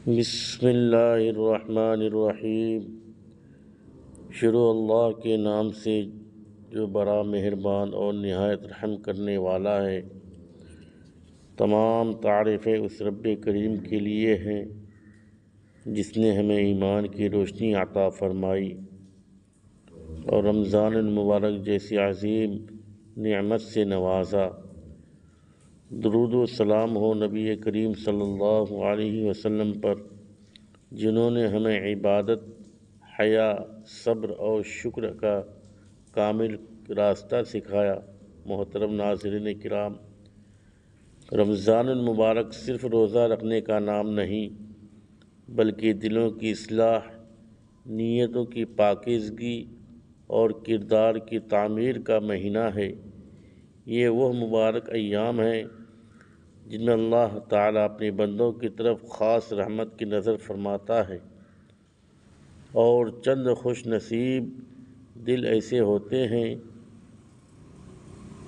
بسم اللہ الرحمن الرحیم۔ شروع اللہ کے نام سے جو بڑا مہربان اور نہایت رحم کرنے والا ہے۔ تمام تعریفیں اس رب کریم کے لیے ہیں جس نے ہمیں ایمان کی روشنی عطا فرمائی اور رمضان المبارک جیسی عظیم نعمت سے نوازا۔ درود و سلام ہو نبی کریم صلی اللہ علیہ وسلم پر، جنہوں نے ہمیں عبادت، حیا، صبر اور شکر کا کامل راستہ سکھایا۔ محترم ناظرین کرام، رمضان المبارک صرف روزہ رکھنے کا نام نہیں بلکہ دلوں کی اصلاح، نیتوں کی پاکیزگی اور کردار کی تعمیر کا مہینہ ہے۔ یہ وہ مبارک ایام ہیں جن میں اللہ تعالیٰ اپنے بندوں کی طرف خاص رحمت کی نظر فرماتا ہے، اور چند خوش نصیب دل ایسے ہوتے ہیں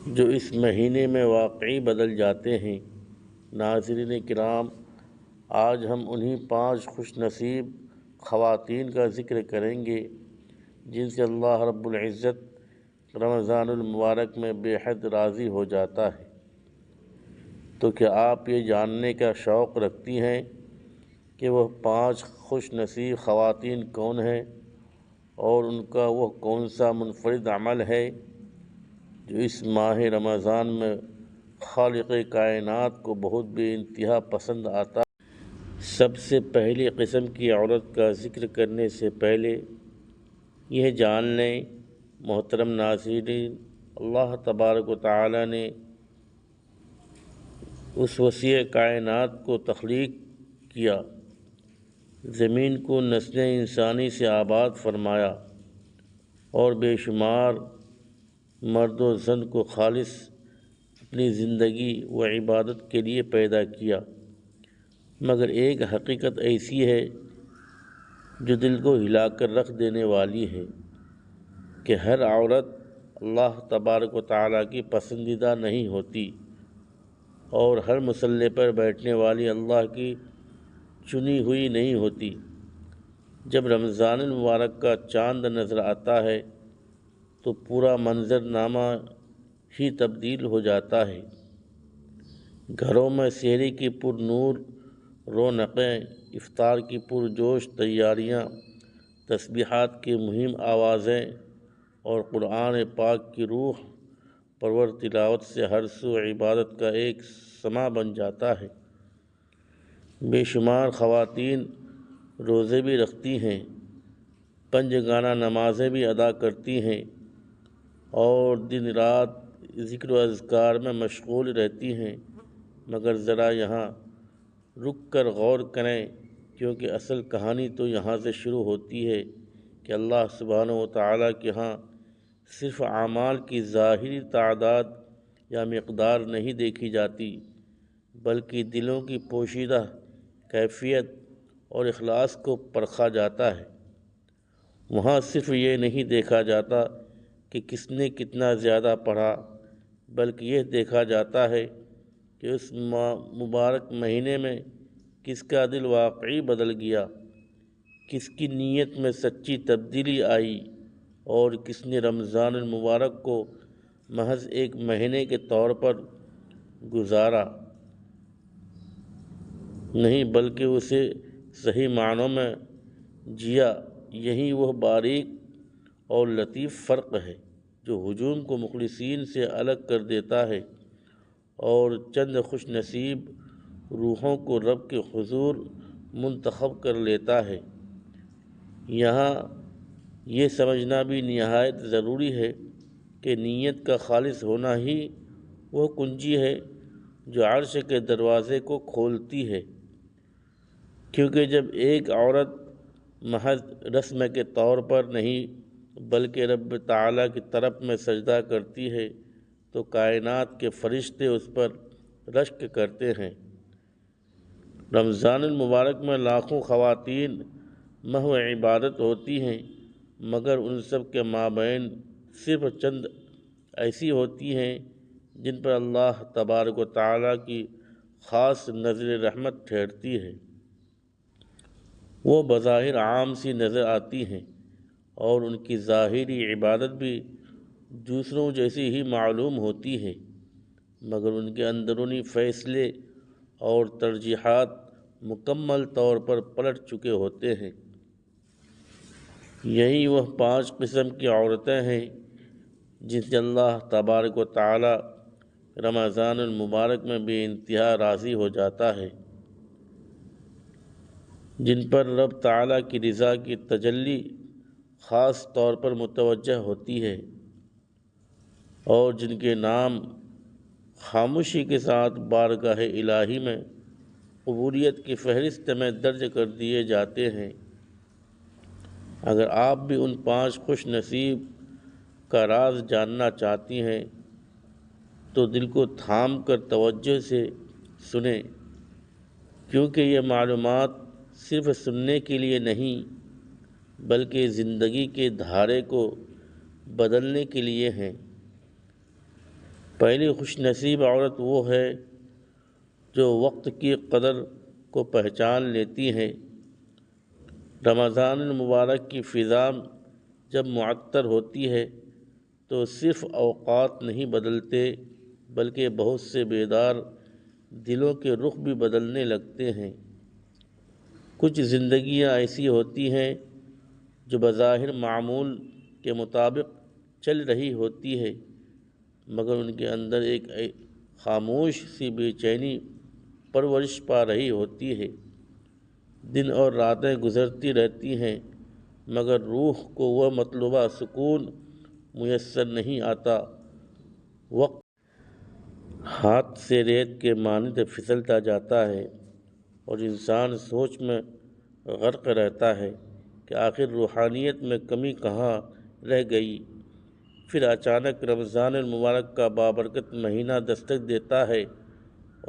جو اس مہینے میں واقعی بدل جاتے ہیں۔ ناظرین کرام، آج ہم انہی 5 خوش نصیب خواتین کا ذکر کریں گے جن سے اللہ رب العزت رمضان المبارک میں بے حد راضی ہو جاتا ہے۔ تو کیا آپ یہ جاننے کا شوق رکھتی ہیں کہ وہ 5 خوش نصیب خواتین کون ہیں اور ان کا وہ کون سا منفرد عمل ہے جو اس ماہ رمضان میں خالق کائنات کو بہت بے انتہا پسند آتا ہے؟ سب سے پہلی قسم کی عورت کا ذکر کرنے سے پہلے یہ جان لیں محترم ناظرین، اللہ تبارک و تعالیٰ نے اس وسیع کائنات کو تخلیق کیا، زمین کو نسل انسانی سے آباد فرمایا اور بے شمار مرد و زن کو خالص اپنی زندگی و عبادت کے لیے پیدا کیا۔ مگر ایک حقیقت ایسی ہے جو دل کو ہلا کر رکھ دینے والی ہے کہ ہر عورت اللہ تبارک و تعالیٰ کی پسندیدہ نہیں ہوتی، اور ہر مصلی پر بیٹھنے والی اللہ کی چنی ہوئی نہیں ہوتی۔ جب رمضان المبارک کا چاند نظر آتا ہے تو پورا منظر نامہ ہی تبدیل ہو جاتا ہے۔ گھروں میں سحری کی پر نور رونقیں، افطار کی پرجوش تیاریاں، تسبیحات کی مہم آوازیں اور قرآن پاک کی روح پرور تلاوت سے ہر سو عبادت کا ایک سماں بن جاتا ہے۔ بے شمار خواتین روزے بھی رکھتی ہیں، پنجگانہ نمازیں بھی ادا کرتی ہیں اور دن رات ذکر و اذکار میں مشغول رہتی ہیں، مگر ذرا یہاں رک کر غور کریں، کیونکہ اصل کہانی تو یہاں سے شروع ہوتی ہے کہ اللہ سبحانہ و تعالیٰ کے ہاں صرف اعمال کی ظاہری تعداد یا مقدار نہیں دیکھی جاتی بلکہ دلوں کی پوشیدہ کیفیت اور اخلاص کو پرکھا جاتا ہے۔ وہاں صرف یہ نہیں دیکھا جاتا کہ کس نے کتنا زیادہ پڑھا، بلکہ یہ دیکھا جاتا ہے کہ اس مبارک مہینے میں کس کا دل واقعی بدل گیا، کس کی نیت میں سچی تبدیلی آئی اور کس نے رمضان المبارک کو محض ایک مہینے کے طور پر گزارا نہیں بلکہ اسے صحیح معنوں میں جیا۔ یہی وہ باریک اور لطیف فرق ہے جو ہجوم کو مخلصین سے الگ کر دیتا ہے اور چند خوش نصیب روحوں کو رب کے حضور منتخب کر لیتا ہے۔ یہاں یہ سمجھنا بھی نہایت ضروری ہے کہ نیت کا خالص ہونا ہی وہ کنجی ہے جو عرش کے دروازے کو کھولتی ہے، کیونکہ جب ایک عورت محض رسم کے طور پر نہیں بلکہ رب تعالیٰ کی طرف میں سجدہ کرتی ہے تو کائنات کے فرشتے اس پر رشک کرتے ہیں۔ رمضان المبارک میں لاکھوں خواتین محو عبادت ہوتی ہیں، مگر ان سب کے مابین صرف چند ایسی ہوتی ہیں جن پر اللہ تبارک و تعالیٰ کی خاص نظر رحمت ٹھہرتی ہے۔ وہ بظاہر عام سی نظر آتی ہیں اور ان کی ظاہری عبادت بھی دوسروں جیسی ہی معلوم ہوتی ہے، مگر ان کے اندرونی فیصلے اور ترجیحات مکمل طور پر پلٹ چکے ہوتے ہیں۔ یہی وہ 5 قسم کی عورتیں ہیں جن سے اللہ تبارک و تعالی رمضان المبارک میں بے انتہا راضی ہو جاتا ہے، جن پر رب تعالیٰ کی رضا کی تجلی خاص طور پر متوجہ ہوتی ہے اور جن کے نام خاموشی کے ساتھ بارگاہ الہی میں قبولیت کی فہرست میں درج کر دیے جاتے ہیں۔ اگر آپ بھی ان 5 خوش نصیب کا راز جاننا چاہتی ہیں تو دل کو تھام کر توجہ سے سنیں، کیونکہ یہ معلومات صرف سننے کے لیے نہیں بلکہ زندگی کے دھارے کو بدلنے کے لیے ہیں۔ پہلی خوش نصیب عورت وہ ہے جو وقت کی قدر کو پہچان لیتی ہے۔ رمضان المبارک کی فضا جب معطر ہوتی ہے تو صرف اوقات نہیں بدلتے بلکہ بہت سے بیدار دلوں کے رخ بھی بدلنے لگتے ہیں۔ کچھ زندگیاں ایسی ہوتی ہیں جو بظاہر معمول کے مطابق چل رہی ہوتی ہے، مگر ان کے اندر ایک خاموش سی بے چینی پرورش پا رہی ہوتی ہے۔ دن اور راتیں گزرتی رہتی ہیں مگر روح کو وہ مطلوبہ سکون میسر نہیں آتا۔ وقت ہاتھ سے ریت کے مانند پھسلتا جاتا ہے اور انسان سوچ میں غرق رہتا ہے کہ آخر روحانیت میں کمی کہاں رہ گئی۔ پھر اچانک رمضان المبارک کا بابرکت مہینہ دستک دیتا ہے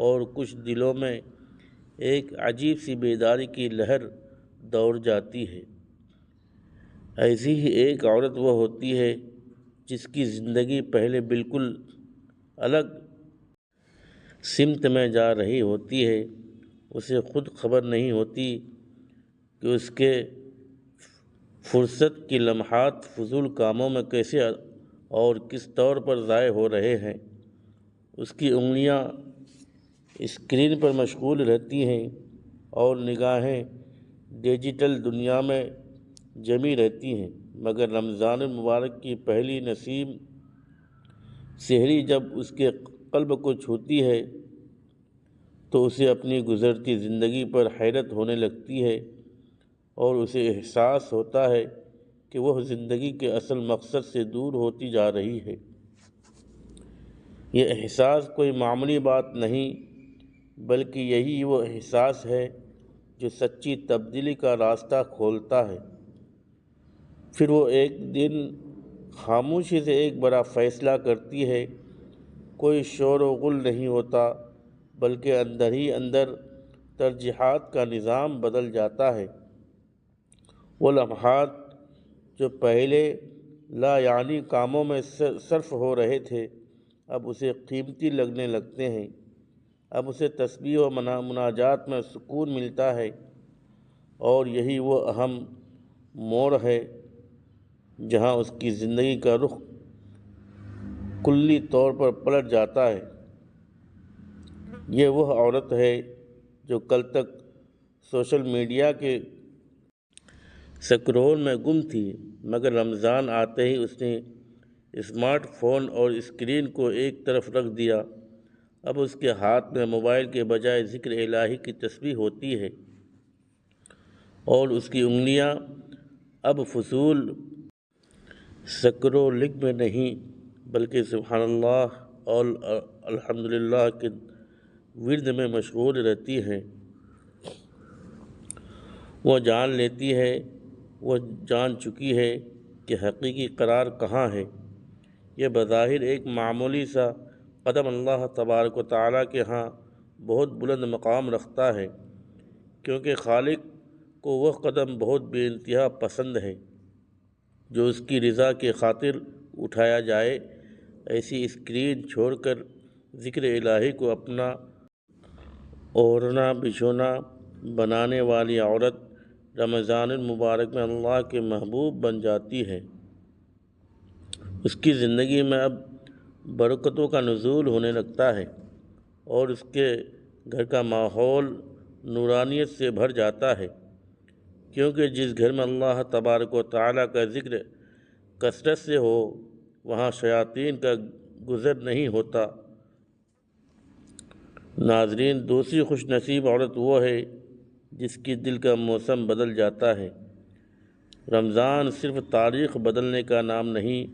اور کچھ دلوں میں ایک عجیب سی بیداری کی لہر دوڑ جاتی ہے۔ ایسی ہی ایک عورت وہ ہوتی ہے جس کی زندگی پہلے بالکل الگ سمت میں جا رہی ہوتی ہے، اسے خود خبر نہیں ہوتی کہ اس کے فرصت کی لمحات فضول کاموں میں کیسے اور کس طور پر ضائع ہو رہے ہیں۔ اس کی انگلیاں اسکرین پر مشغول رہتی ہیں اور نگاہیں ڈیجیٹل دنیا میں جمی رہتی ہیں، مگر رمضان المبارک کی پہلی نسیم سحری جب اس کے قلب کو چھوتی ہے تو اسے اپنی گزرتی زندگی پر حیرت ہونے لگتی ہے اور اسے احساس ہوتا ہے کہ وہ زندگی کے اصل مقصد سے دور ہوتی جا رہی ہے۔ یہ احساس کوئی معمولی بات نہیں بلکہ یہی وہ احساس ہے جو سچی تبدیلی کا راستہ کھولتا ہے۔ پھر وہ ایک دن خاموشی سے ایک بڑا فیصلہ کرتی ہے، کوئی شور و غل نہیں ہوتا بلکہ اندر ہی اندر ترجیحات کا نظام بدل جاتا ہے۔ وہ لمحات جو پہلے لا یعنی کاموں میں صرف ہو رہے تھے اب اسے قیمتی لگنے لگتے ہیں۔ اب اسے تسبیح و مناجات میں سکون ملتا ہے اور یہی وہ اہم موڑ ہے جہاں اس کی زندگی کا رخ کلی طور پر پلٹ جاتا ہے۔ یہ وہ عورت ہے جو کل تک سوشل میڈیا کے سکرول میں گم تھی، مگر رمضان آتے ہی اس نے اسمارٹ فون اور اسکرین کو ایک طرف رکھ دیا۔ اب اس کے ہاتھ میں موبائل کے بجائے ذکر الہی کی تسبیح ہوتی ہے اور اس کی انگلیاں اب فضول سکرولنگ میں نہیں بلکہ سبحان اللہ اور الحمدللہ کے ورد میں مشغول رہتی ہیں۔ وہ جان لیتی ہے، وہ جان چکی ہے کہ حقیقی قرار کہاں ہے۔ یہ بظاہر ایک معمولی سا قدم اللہ تبارک و تعالیٰ کے ہاں بہت بلند مقام رکھتا ہے، کیونکہ خالق کو وہ قدم بہت بے انتہا پسند ہے جو اس کی رضا کی خاطر اٹھایا جائے۔ ایسی اسکرین چھوڑ کر ذکر الہی کو اپنا اوڑھنا بچھونا بنانے والی عورت رمضان المبارک میں اللہ کے محبوب بن جاتی ہے، اس کی زندگی میں اب برکتوں کا نزول ہونے لگتا ہے اور اس کے گھر کا ماحول نورانیت سے بھر جاتا ہے، کیونکہ جس گھر میں اللہ تبارک و تعالیٰ کا ذکر کثرت سے ہو وہاں شیاطین کا گزر نہیں ہوتا۔ ناظرین، دوسری خوش نصیب عورت وہ ہے جس کی دل کا موسم بدل جاتا ہے۔ رمضان صرف تاریخ بدلنے کا نام نہیں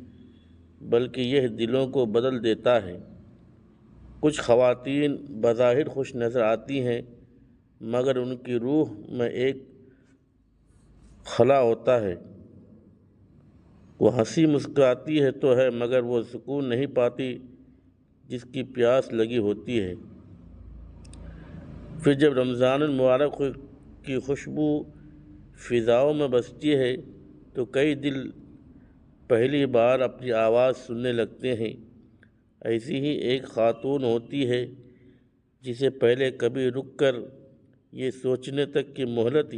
بلکہ یہ دلوں کو بدل دیتا ہے۔ کچھ خواتین بظاہر خوش نظر آتی ہیں مگر ان کی روح میں ایک خلا ہوتا ہے، وہ ہنسی مسکراتی ہے تو ہے مگر وہ سکون نہیں پاتی جس کی پیاس لگی ہوتی ہے۔ پھر جب رمضان المبارک کی خوشبو فضاؤں میں بستی ہے تو کئی دل پہلی بار اپنی آواز سننے لگتے ہیں۔ ایسی ہی ایک خاتون ہوتی ہے جسے پہلے کبھی رک کر یہ سوچنے تک کی مہلت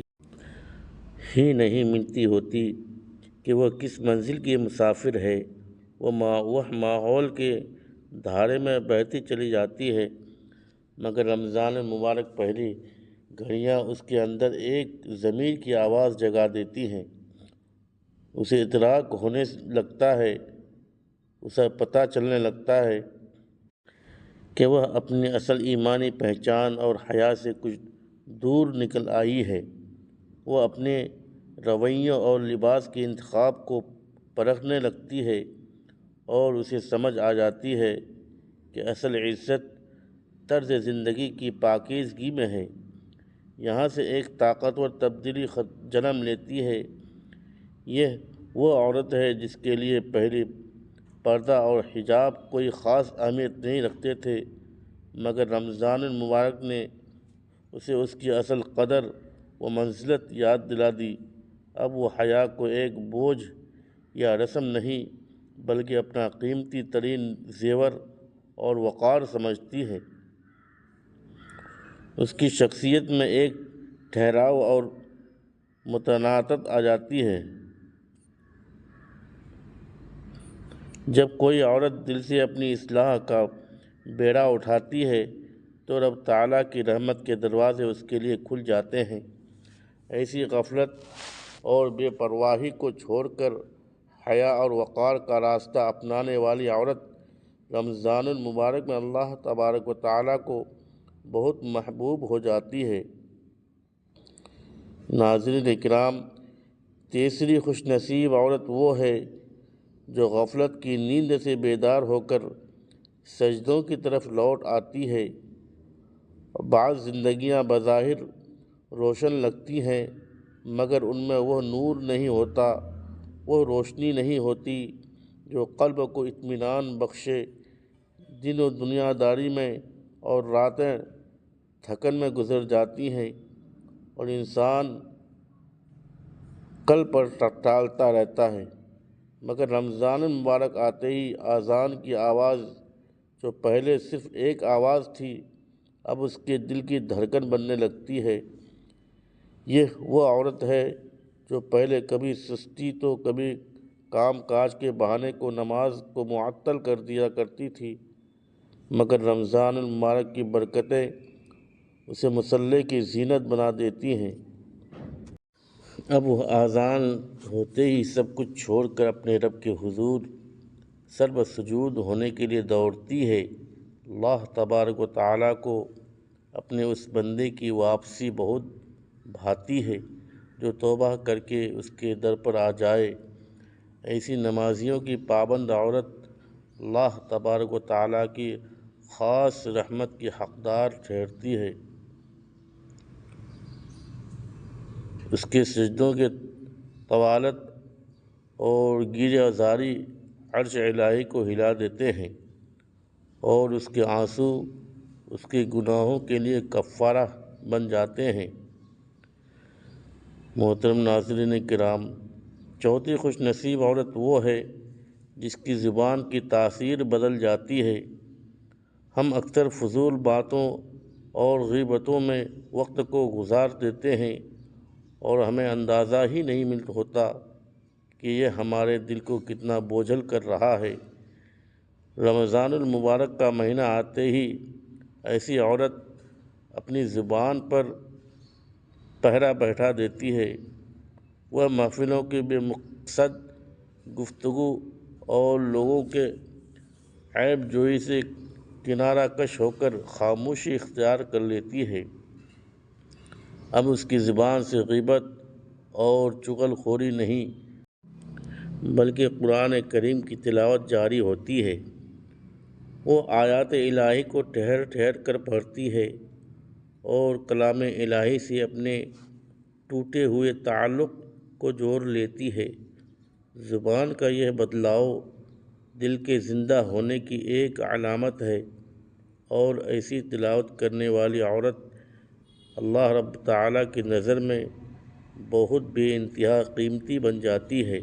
ہی نہیں ملتی ہوتی کہ وہ کس منزل کی مسافر ہے، وہ ماحول کے دھارے میں بہتی چلی جاتی ہے، مگر رمضان المبارک پہلی گھڑیاں اس کے اندر ایک ضمیر کی آواز جگا دیتی ہیں۔ اسے ادراک ہونے لگتا ہے، اسے پتہ چلنے لگتا ہے کہ وہ اپنی اصل ایمانی پہچان اور حیا سے کچھ دور نکل آئی ہے۔ وہ اپنے رویوں اور لباس کے انتخاب کو پرکھنے لگتی ہے اور اسے سمجھ آ جاتی ہے کہ اصل عزت طرز زندگی کی پاکیزگی میں ہے۔ یہاں سے ایک طاقتور تبدیلی جنم لیتی ہے۔ یہ وہ عورت ہے جس کے لیے پہلے پردہ اور حجاب کوئی خاص اہمیت نہیں رکھتے تھے، مگر رمضان المبارک نے اسے اس کی اصل قدر و منزلت یاد دلا دی۔ اب وہ حیا کو ایک بوجھ یا رسم نہیں بلکہ اپنا قیمتی ترین زیور اور وقار سمجھتی ہے۔ اس کی شخصیت میں ایک ٹھہراؤ اور متانت آ جاتی ہے۔ جب کوئی عورت دل سے اپنی اصلاح کا بیڑا اٹھاتی ہے تو رب تعالیٰ کی رحمت کے دروازے اس کے لیے کھل جاتے ہیں۔ ایسی غفلت اور بے پرواہی کو چھوڑ کر حیا اور وقار کا راستہ اپنانے والی عورت رمضان المبارک میں اللہ تبارک و تعالیٰ کو بہت محبوب ہو جاتی ہے۔ ناظرین کرام، تیسری خوش نصیب عورت وہ ہے جو غفلت کی نیند سے بیدار ہو کر سجدوں کی طرف لوٹ آتی ہے۔ بعض زندگیاں بظاہر روشن لگتی ہیں مگر ان میں وہ نور نہیں ہوتا، وہ روشنی نہیں ہوتی جو قلب کو اطمینان بخشے۔ دن و دنیا داری میں اور راتیں تھکن میں گزر جاتی ہیں اور انسان کل پر ٹالتا رہتا ہے، مگر رمضان المبارک آتے ہی اذان کی آواز جو پہلے صرف ایک آواز تھی اب اس کے دل کی دھڑکن بننے لگتی ہے۔ یہ وہ عورت ہے جو پہلے کبھی سستی تو کبھی کام کاج کے بہانے کو نماز کو معطل کر دیا کرتی تھی، مگر رمضان المبارک کی برکتیں اسے مصلی کی زینت بنا دیتی ہیں۔ اب وہ اذان ہوتے ہی سب کچھ چھوڑ کر اپنے رب کے حضور سر بسجود ہونے کے لیے دوڑتی ہے۔ اللہ تبارک و تعالیٰ کو اپنے اس بندے کی واپسی بہت بھاتی ہے جو توبہ کر کے اس کے در پر آ جائے۔ ایسی نمازیوں کی پابند عورت اللہ تبارک و تعالیٰ کی خاص رحمت کی حقدار ٹھہرتی ہے۔ اس کے سجدوں کے طوالت اور گریہ زاری عرش الہی کو ہلا دیتے ہیں اور اس کے آنسو اس کے گناہوں کے لیے کفارہ بن جاتے ہیں۔ محترم ناظرین کرام، چوتھی خوش نصیب عورت وہ ہے جس کی زبان کی تاثیر بدل جاتی ہے۔ ہم اکثر فضول باتوں اور غیبتوں میں وقت کو گزار دیتے ہیں اور ہمیں اندازہ ہی نہیں ہوتا کہ یہ ہمارے دل کو کتنا بوجھل کر رہا ہے۔ رمضان المبارک کا مہینہ آتے ہی ایسی عورت اپنی زبان پر پہرا بیٹھا دیتی ہے۔ وہ محفلوں کی بے مقصد گفتگو اور لوگوں کے عیب جوئی سے کنارہ کش ہو کر خاموشی اختیار کر لیتی ہے۔ اب اس کی زبان سے غیبت اور چغل خوری نہیں بلکہ قرآن کریم کی تلاوت جاری ہوتی ہے۔ وہ آیات الہی کو ٹھہر ٹھہر کر پڑھتی ہے اور کلام الہی سے اپنے ٹوٹے ہوئے تعلق کو جوڑ لیتی ہے۔ زبان کا یہ بدلاؤ دل کے زندہ ہونے کی ایک علامت ہے، اور ایسی تلاوت کرنے والی عورت اللہ رب تعالیٰ کی نظر میں بہت بے انتہا قیمتی بن جاتی ہے۔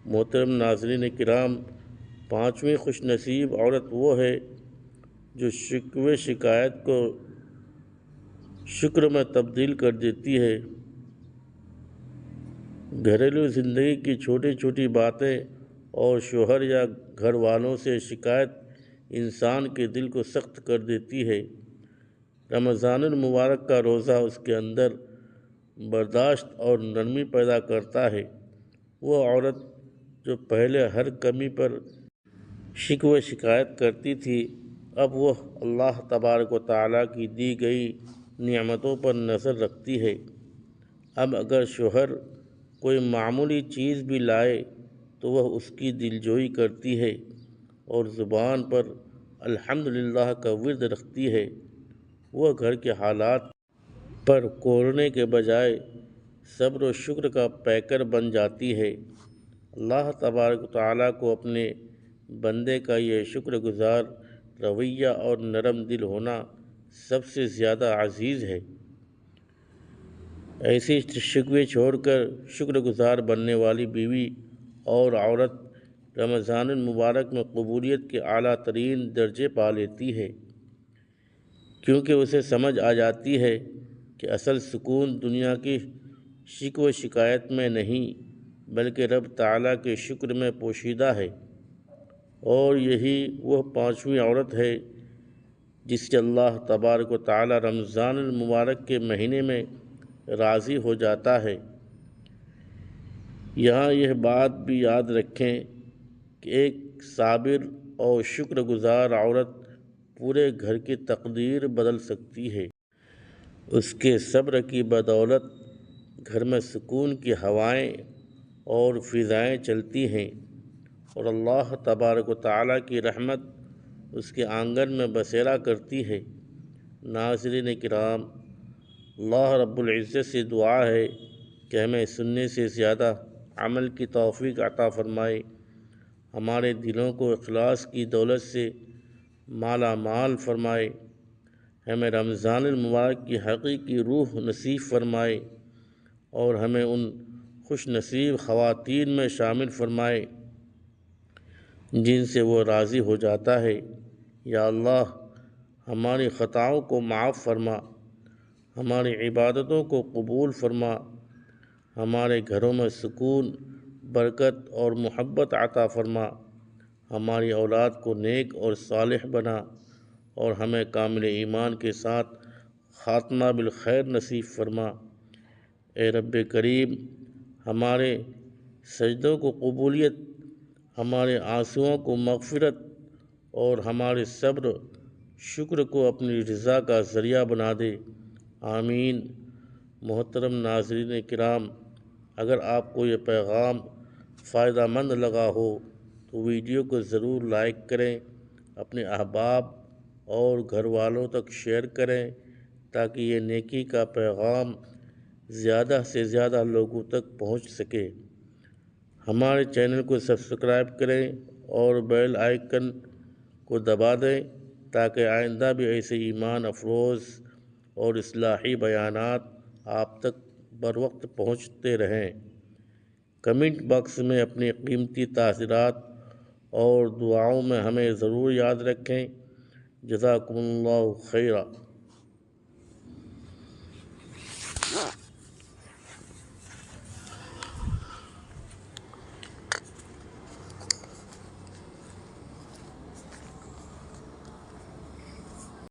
محترم ناظرین کرام، پانچویں خوش نصیب عورت وہ ہے جو شکوے شکایت کو شکر میں تبدیل کر دیتی ہے۔ گھریلو زندگی کی چھوٹی چھوٹی باتیں اور شوہر یا گھر والوں سے شکایت انسان کے دل کو سخت کر دیتی ہے۔ رمضان المبارک کا روزہ اس کے اندر برداشت اور نرمی پیدا کرتا ہے۔ وہ عورت جو پہلے ہر کمی پر شکوہ شکایت کرتی تھی، اب وہ اللہ تبارک و تعالیٰ کی دی گئی نعمتوں پر نظر رکھتی ہے۔ اب اگر شوہر کوئی معمولی چیز بھی لائے تو وہ اس کی دلجوئی کرتی ہے اور زبان پر الحمدللہ کا ورد رکھتی ہے۔ وہ گھر کے حالات پر کوڑنے کے بجائے صبر و شکر کا پیکر بن جاتی ہے۔ اللہ تبارک و تعالیٰ کو اپنے بندے کا یہ شکر گزار رویہ اور نرم دل ہونا سب سے زیادہ عزیز ہے۔ ایسی شکوے چھوڑ کر شکر گزار بننے والی بیوی اور عورت رمضان المبارک میں قبولیت کے اعلیٰ ترین درجے پا لیتی ہے، کیونکہ اسے سمجھ آ جاتی ہے کہ اصل سکون دنیا کی شکوہ شکایت میں نہیں بلکہ رب تعالیٰ کے شکر میں پوشیدہ ہے۔ اور یہی وہ پانچویں عورت ہے جس سے اللہ تبارک و تعالیٰ رمضان المبارک کے مہینے میں راضی ہو جاتا ہے۔ یہاں یہ بات بھی یاد رکھیں کہ ایک صابر اور شکر گزار عورت پورے گھر کی تقدیر بدل سکتی ہے۔ اس کے صبر کی بدولت گھر میں سکون کی ہوائیں اور فضائیں چلتی ہیں، اور اللہ تبارک و تعالیٰ کی رحمت اس کے آنگن میں بسیرا کرتی ہے۔ ناظرین کرام، اللہ رب العزت سے دعا ہے کہ ہمیں سننے سے زیادہ عمل کی توفیق عطا فرمائے، ہمارے دلوں کو اخلاص کی دولت سے مالا مال فرمائے، ہمیں رمضان المبارک کی حقیقی روح نصیب فرمائے، اور ہمیں ان خوش نصیب خواتین میں شامل فرمائے جن سے وہ راضی ہو جاتا ہے۔ یا اللہ، ہماری خطاؤں کو معاف فرما، ہماری عبادتوں کو قبول فرما، ہمارے گھروں میں سکون، برکت اور محبت عطا فرما، ہماری اولاد کو نیک اور صالح بنا، اور ہمیں کامل ایمان کے ساتھ خاتمہ بالخیر نصیب فرما۔ اے رب کریم، ہمارے سجدوں کو قبولیت، ہمارے آنسوؤں کو مغفرت، اور ہمارے صبر شکر کو اپنی رضا کا ذریعہ بنا دے، آمین۔ محترم ناظرین کرام، اگر آپ کو یہ پیغام فائدہ مند لگا ہو تو ویڈیو کو ضرور لائک کریں، اپنے احباب اور گھر والوں تک شیئر کریں تاکہ یہ نیکی کا پیغام زیادہ سے زیادہ لوگوں تک پہنچ سکے۔ ہمارے چینل کو سبسکرائب کریں اور بیل آئیکن کو دبا دیں تاکہ آئندہ بھی ایسے ایمان افروز اور اصلاحی بیانات آپ تک بر وقت پہنچتے رہیں۔ کمنٹ باکس میں اپنی قیمتی تاثرات اور دعاؤں میں ہمیں ضرور یاد رکھیں۔ جزاکم اللہ خیرا۔